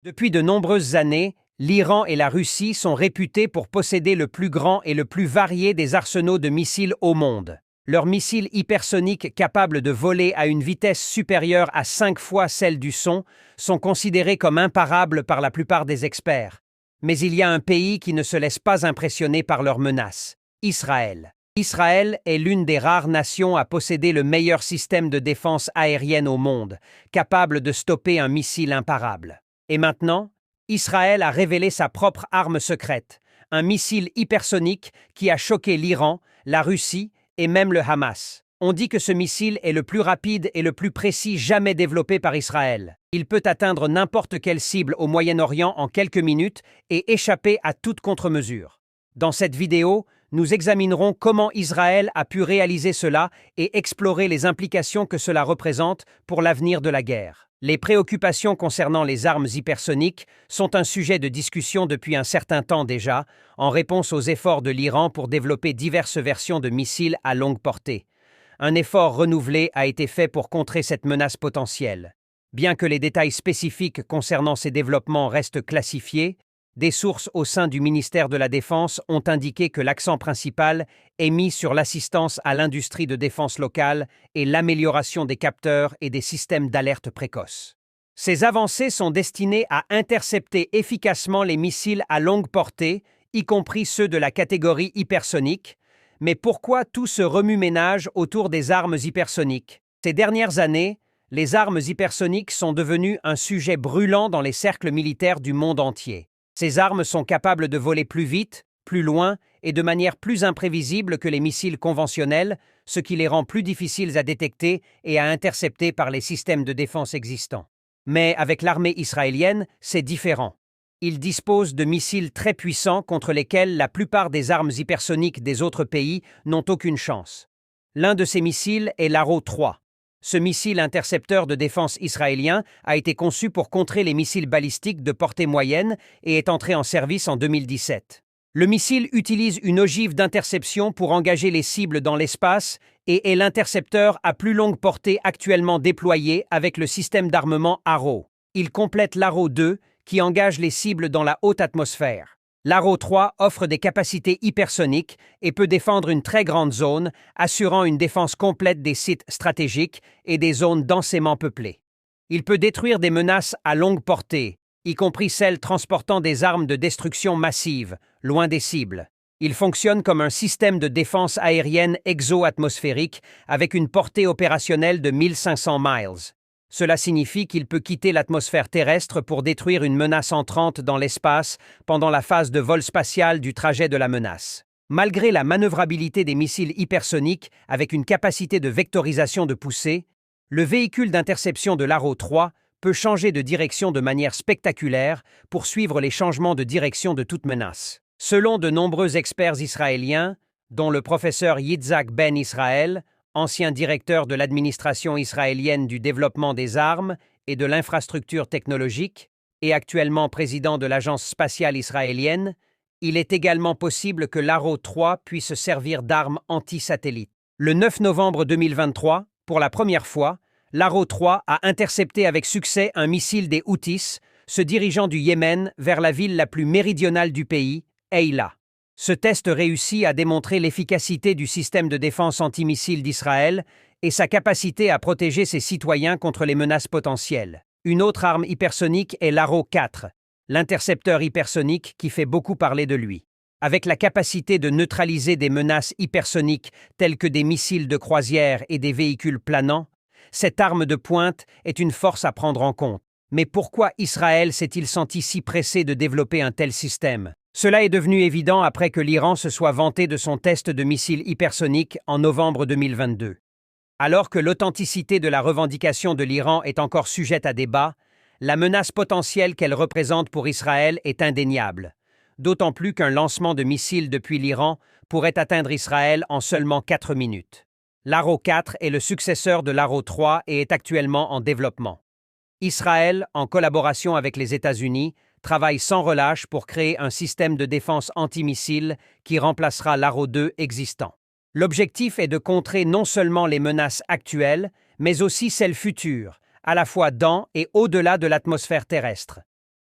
Depuis de nombreuses années, l'Iran et la Russie sont réputés pour posséder le plus grand et le plus varié des arsenaux de missiles au monde. Leurs missiles hypersoniques capables de voler à une vitesse supérieure à 5 fois celle du son sont considérés comme imparables par la plupart des experts. Mais il y a un pays qui ne se laisse pas impressionner par leurs menaces: Israël. Israël est l'une des rares nations à posséder le meilleur système de défense aérienne au monde, capable de stopper un missile imparable. Et maintenant, Israël a révélé sa propre arme secrète, un missile hypersonique qui a choqué l'Iran, la Russie et même le Hamas. On dit que ce missile est le plus rapide et le plus précis jamais développé par Israël. Il peut atteindre n'importe quelle cible au Moyen-Orient en quelques minutes et échapper à toute contre-mesure. Dans cette vidéo, nous examinerons comment Israël a pu réaliser cela et explorer les implications que cela représente pour l'avenir de la guerre. Les préoccupations concernant les armes hypersoniques sont un sujet de discussion depuis un certain temps déjà, en réponse aux efforts de l'Iran pour développer diverses versions de missiles à longue portée. Un effort renouvelé a été fait pour contrer cette menace potentielle. Bien que les détails spécifiques concernant ces développements restent classifiés, des sources au sein du ministère de la Défense ont indiqué que l'accent principal est mis sur l'assistance à l'industrie de défense locale et l'amélioration des capteurs et des systèmes d'alerte précoce. Ces avancées sont destinées à intercepter efficacement les missiles à longue portée, y compris ceux de la catégorie hypersonique. Mais pourquoi tout ce remue-ménage autour des armes hypersoniques? Ces dernières années, les armes hypersoniques sont devenues un sujet brûlant dans les cercles militaires du monde entier. Ces armes sont capables de voler plus vite, plus loin et de manière plus imprévisible que les missiles conventionnels, ce qui les rend plus difficiles à détecter et à intercepter par les systèmes de défense existants. Mais avec l'armée israélienne, c'est différent. Ils disposent de missiles très puissants contre lesquels la plupart des armes hypersoniques des autres pays n'ont aucune chance. L'un de ces missiles est l'Arrow 3. Ce missile intercepteur de défense israélien a été conçu pour contrer les missiles balistiques de portée moyenne et est entré en service en 2017. Le missile utilise une ogive d'interception pour engager les cibles dans l'espace et est l'intercepteur à plus longue portée actuellement déployé avec le système d'armement Arrow. Il complète l'Arrow 2 qui engage les cibles dans la haute atmosphère. L'Arrow 3 offre des capacités hypersoniques et peut défendre une très grande zone, assurant une défense complète des sites stratégiques et des zones densément peuplées. Il peut détruire des menaces à longue portée, y compris celles transportant des armes de destruction massive, loin des cibles. Il fonctionne comme un système de défense aérienne exo-atmosphérique avec une portée opérationnelle de 1500 miles. Cela signifie qu'il peut quitter l'atmosphère terrestre pour détruire une menace entrante dans l'espace pendant la phase de vol spatial du trajet de la menace. Malgré la manœuvrabilité des missiles hypersoniques avec une capacité de vectorisation de poussée, le véhicule d'interception de l'Arrow 3 peut changer de direction de manière spectaculaire pour suivre les changements de direction de toute menace. Selon de nombreux experts israéliens, dont le professeur Yitzhak Ben Israël, ancien directeur de l'administration israélienne du développement des armes et de l'infrastructure technologique, et actuellement président de l'Agence spatiale israélienne, il est également possible que l'Arrow 3 puisse servir d'arme anti-satellite. Le 9 novembre 2023, pour la première fois, l'Arrow 3 a intercepté avec succès un missile des Houthis se dirigeant du Yémen vers la ville la plus méridionale du pays, Eilat. Ce test réussi a démontré l'efficacité du système de défense antimissile d'Israël et sa capacité à protéger ses citoyens contre les menaces potentielles. Une autre arme hypersonique est l'Arrow 4, l'intercepteur hypersonique qui fait beaucoup parler de lui. Avec la capacité de neutraliser des menaces hypersoniques telles que des missiles de croisière et des véhicules planants, cette arme de pointe est une force à prendre en compte. Mais pourquoi Israël s'est-il senti si pressé de développer un tel système? Cela est devenu évident après que l'Iran se soit vanté de son test de missile hypersonique en novembre 2022. Alors que l'authenticité de la revendication de l'Iran est encore sujette à débat, la menace potentielle qu'elle représente pour Israël est indéniable, d'autant plus qu'un lancement de missiles depuis l'Iran pourrait atteindre Israël en seulement 4 minutes. L'Arrow 4 est le successeur de l'Arrow 3 et est actuellement en développement. Israël, en collaboration avec les États-Unis, travaille sans relâche pour créer un système de défense antimissile qui remplacera l'Arrow 2 existant. L'objectif est de contrer non seulement les menaces actuelles, mais aussi celles futures, à la fois dans et au-delà de l'atmosphère terrestre.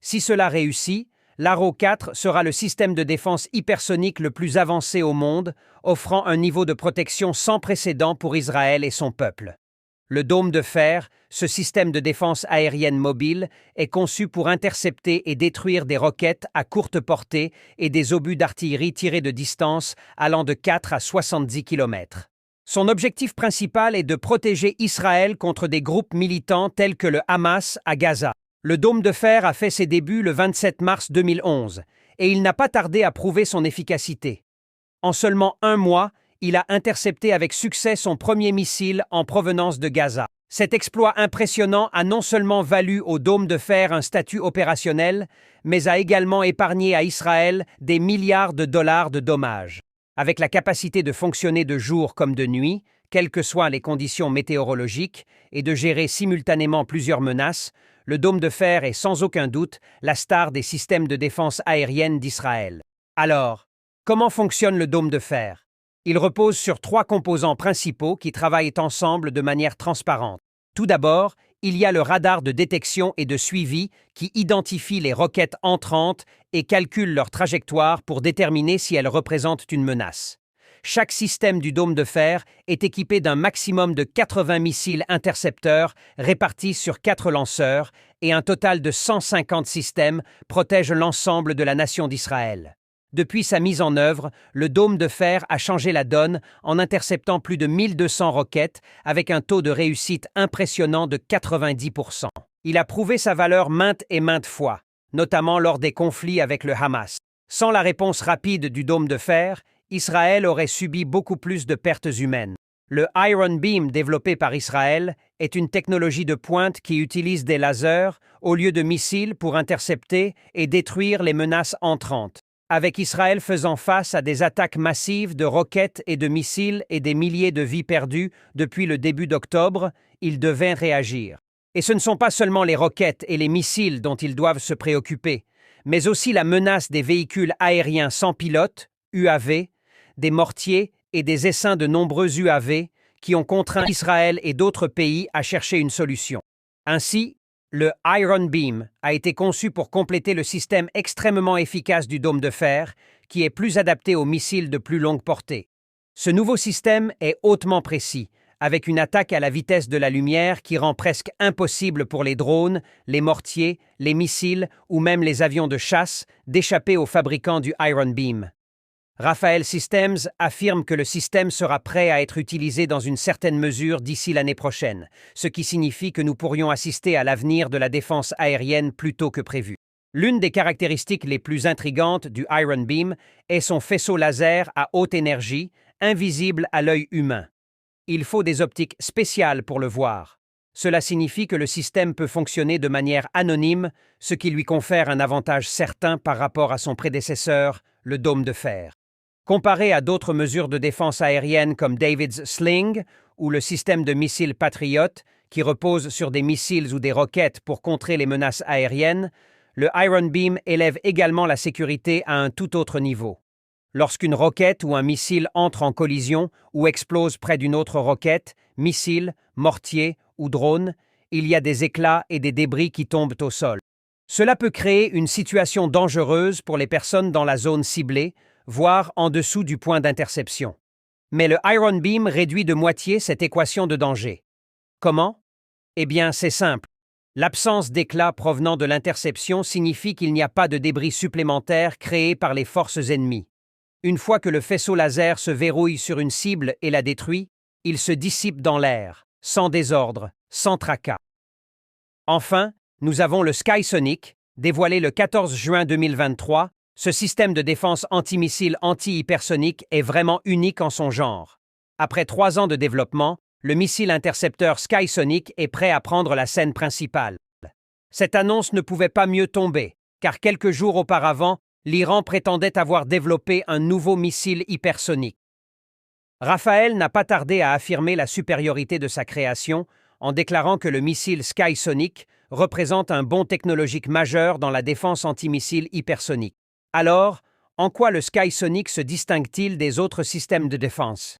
Si cela réussit, l'Arrow 4 sera le système de défense hypersonique le plus avancé au monde, offrant un niveau de protection sans précédent pour Israël et son peuple. Le dôme de fer, ce système de défense aérienne mobile, est conçu pour intercepter et détruire des roquettes à courte portée et des obus d'artillerie tirés de distance allant de 4 à 70 km. Son objectif principal est de protéger Israël contre des groupes militants tels que le Hamas à Gaza. Le dôme de fer a fait ses débuts le 27 mars 2011 et il n'a pas tardé à prouver son efficacité. En seulement un mois, il a intercepté avec succès son premier missile en provenance de Gaza. Cet exploit impressionnant a non seulement valu au dôme de fer un statut opérationnel, mais a également épargné à Israël des milliards de dollars de dommages. Avec la capacité de fonctionner de jour comme de nuit, quelles que soient les conditions météorologiques, et de gérer simultanément plusieurs menaces, le dôme de fer est sans aucun doute la star des systèmes de défense aérienne d'Israël. Alors, comment fonctionne le dôme de fer? Il repose sur 3 composants principaux qui travaillent ensemble de manière transparente. Tout d'abord, il y a le radar de détection et de suivi qui identifie les roquettes entrantes et calcule leur trajectoire pour déterminer si elles représentent une menace. Chaque système du dôme de fer est équipé d'un maximum de 80 missiles intercepteurs répartis sur 4 lanceurs et un total de 150 systèmes protègent l'ensemble de la nation d'Israël. Depuis sa mise en œuvre, le dôme de fer a changé la donne en interceptant plus de 1200 roquettes avec un taux de réussite impressionnant de 90%. Il a prouvé sa valeur maintes et maintes fois, notamment lors des conflits avec le Hamas. Sans la réponse rapide du dôme de fer, Israël aurait subi beaucoup plus de pertes humaines. Le Iron Beam développé par Israël est une technologie de pointe qui utilise des lasers au lieu de missiles pour intercepter et détruire les menaces entrantes. Avec Israël faisant face à des attaques massives de roquettes et de missiles et des milliers de vies perdues depuis le début d'octobre, il devait réagir. Et ce ne sont pas seulement les roquettes et les missiles dont ils doivent se préoccuper, mais aussi la menace des véhicules aériens sans pilote, UAV, des mortiers et des essaims de nombreux UAV qui ont contraint Israël et d'autres pays à chercher une solution. Ainsi, le Iron Beam a été conçu pour compléter le système extrêmement efficace du dôme de fer, qui est plus adapté aux missiles de plus longue portée. Ce nouveau système est hautement précis, avec une attaque à la vitesse de la lumière qui rend presque impossible pour les drones, les mortiers, les missiles ou même les avions de chasse d'échapper aux fabricants du Iron Beam. Rafael Systems affirme que le système sera prêt à être utilisé dans une certaine mesure d'ici l'année prochaine, ce qui signifie que nous pourrions assister à l'avenir de la défense aérienne plus tôt que prévu. L'une des caractéristiques les plus intrigantes du Iron Beam est son faisceau laser à haute énergie, invisible à l'œil humain. Il faut des optiques spéciales pour le voir. Cela signifie que le système peut fonctionner de manière anonyme, ce qui lui confère un avantage certain par rapport à son prédécesseur, le dôme de fer. Comparé à d'autres mesures de défense aérienne comme David's Sling ou le système de missiles Patriot, qui repose sur des missiles ou des roquettes pour contrer les menaces aériennes, le Iron Beam élève également la sécurité à un tout autre niveau. Lorsqu'une roquette ou un missile entre en collision ou explose près d'une autre roquette, missile, mortier ou drone, il y a des éclats et des débris qui tombent au sol. Cela peut créer une situation dangereuse pour les personnes dans la zone ciblée, voire en dessous du point d'interception. Mais le Iron Beam réduit de moitié cette équation de danger. Comment? Eh bien, c'est simple. L'absence d'éclats provenant de l'interception signifie qu'il n'y a pas de débris supplémentaires créés par les forces ennemies. Une fois que le faisceau laser se verrouille sur une cible et la détruit, il se dissipe dans l'air, sans désordre, sans tracas. Enfin, nous avons le Skysonic, dévoilé le 14 juin 2023. Ce système de défense antimissile anti-hypersonique est vraiment unique en son genre. Après 3 ans de développement, le missile intercepteur Skysonic est prêt à prendre la scène principale. Cette annonce ne pouvait pas mieux tomber, car quelques jours auparavant, l'Iran prétendait avoir développé un nouveau missile hypersonique. Rafael n'a pas tardé à affirmer la supériorité de sa création en déclarant que le missile Skysonic représente un bond technologique majeur dans la défense antimissile hypersonique. Alors, en quoi le Skysonic se distingue-t-il des autres systèmes de défense?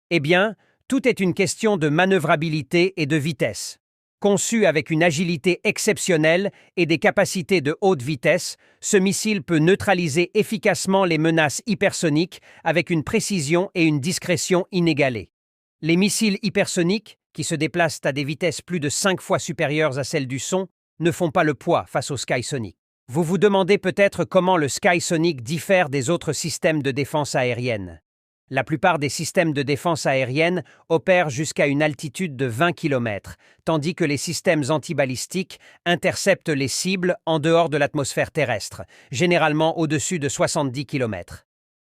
Eh bien, tout est une question de manœuvrabilité et de vitesse. Conçu avec une agilité exceptionnelle et des capacités de haute vitesse, ce missile peut neutraliser efficacement les menaces hypersoniques avec une précision et une discrétion inégalées. Les missiles hypersoniques, qui se déplacent à des vitesses plus de 5 fois supérieures à celles du son, ne font pas le poids face au Skysonic. Vous vous demandez peut-être comment le Skysonic diffère des autres systèmes de défense aérienne. La plupart des systèmes de défense aérienne opèrent jusqu'à une altitude de 20 km, tandis que les systèmes antibalistiques interceptent les cibles en dehors de l'atmosphère terrestre, généralement au-dessus de 70 km.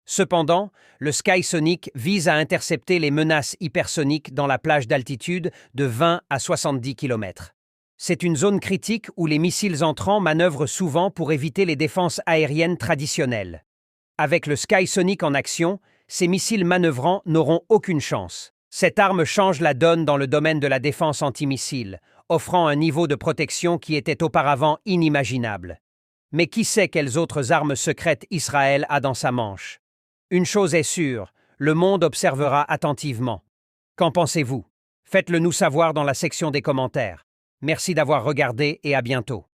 Cependant, le Skysonic vise à intercepter les menaces hypersoniques dans la plage d'altitude de 20 à 70 km. C'est une zone critique où les missiles entrants manœuvrent souvent pour éviter les défenses aériennes traditionnelles. Avec le Skysonic en action, ces missiles manœuvrants n'auront aucune chance. Cette arme change la donne dans le domaine de la défense antimissile, offrant un niveau de protection qui était auparavant inimaginable. Mais qui sait quelles autres armes secrètes Israël a dans sa manche? Une chose est sûre, le monde observera attentivement. Qu'en pensez-vous? Faites-le nous savoir dans la section des commentaires. Merci d'avoir regardé et à bientôt.